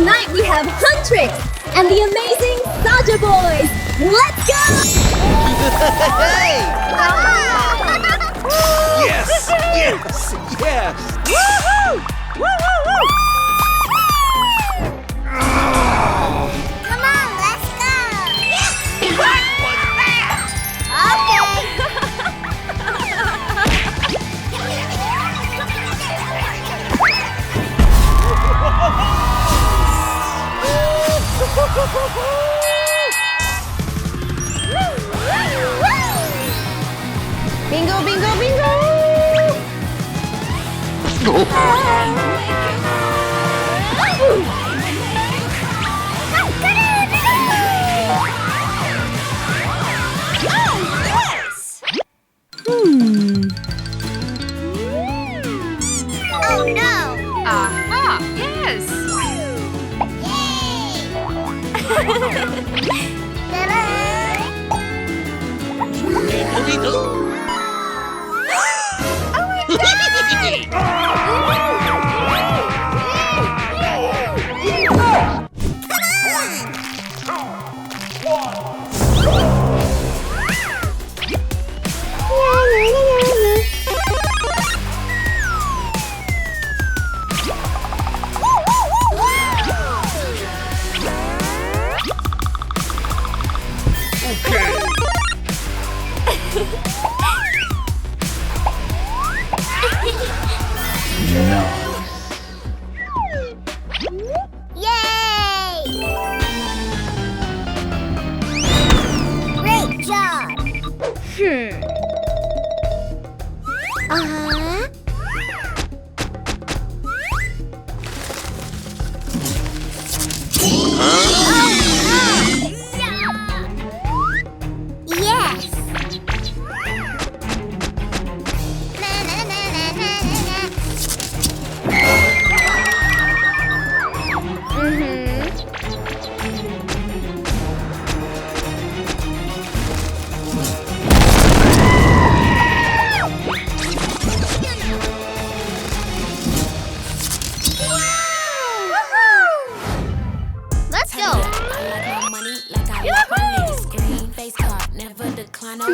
tonight we have Huntrix and the amazing Saja Boys. Let's go! Yes! Yes! Yes! Woohoo! Woo-hoo-hoo! Come on, let's go! What was that? Bingo, bingo, bingo! Oh no! Aha! Yes! Yay! Great job! Uh-huh. Yes! Let's go! Money like I like my niggas green face card, never decline. Got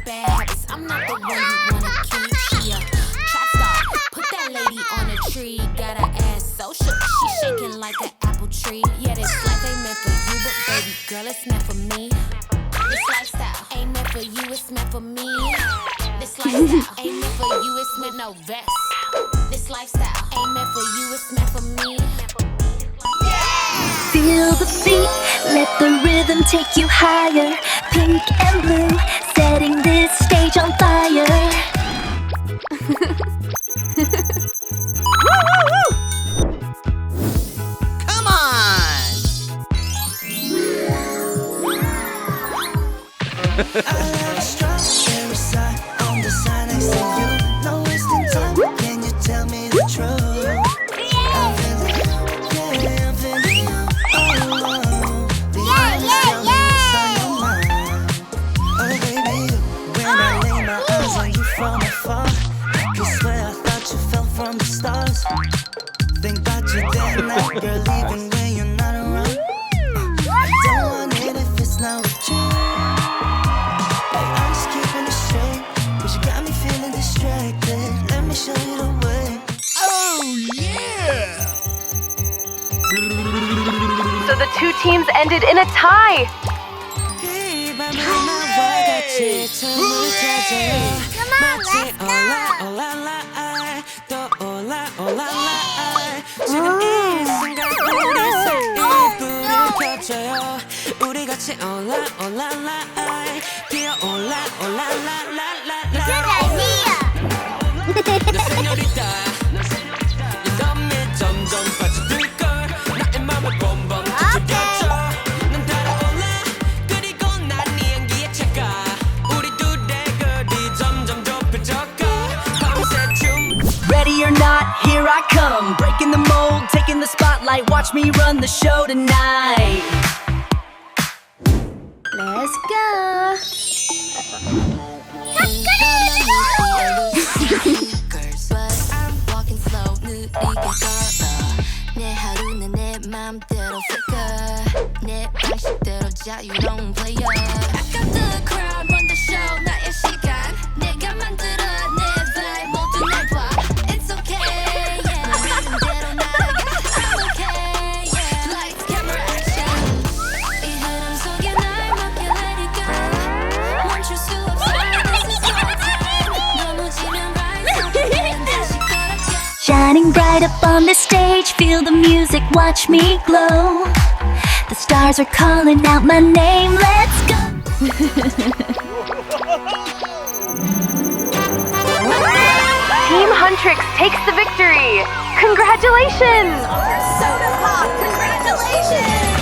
bad habits, I'm not the one you wanna keep. She a trap star, put that lady on a tree. Got her ass so shook, she shaking like an apple tree. Yeah, this life ain't meant for you, but baby girl, it's meant for me. This lifestyle ain't meant for you, it's meant for me. This lifestyle ain't meant for you, it's meant no vest. This lifestyle ain't meant for you, it's meant for me. Feel the beat, let the rhythm take you higher. Pink and blue, setting this stage on fire. Come on! Think about you day and night, girl, even when you're not around. Don't want it if it's not with you. Like, I'm just keeping it straight, 'cause you got me feeling distracted. Let me show you the way. Oh, yeah! So the two teams ended in a tie. Hey, 밤에 나와 같이 춤을 춰줘요. 마치 올라 또 올라 지금 이 순간 우리 사이에 불을 켜줘요. 우리 같이 올라 피어올라 Good idea! 너 세뇨리타 이 덤에 점점 빠져들걸 나의 맘을 bomбом 찢어져 넌 달아올라 그리고 난 네 향기에 차가 우리 둘의 거리 점점 좁혀져가 밤새 춤 Ready or not, here I come. Breaking the mold, taking the spotlight. Watch me run the show tonight. Let's go! But I'm walking slow, 느리게 걸어 내 하루 you don't play ya. Back up the crowd, run the show, 나의 시간. 내가 만들어 내 vibe 모두 날 봐. It's okay, yeah. 그대로 날아가. I'm okay, yeah. Lights, camera, action. 이 흐름 속에 날 맡겨 let it go. 멈출 수 없어, this is my time. 넘어지면 rise up again, 다시 걸어가. Shining bright up on the stage, feel the music, watch me glow. The stars are calling out my name, let's go. Team Huntrix takes the victory. Congratulations! Soda Pop, congratulations!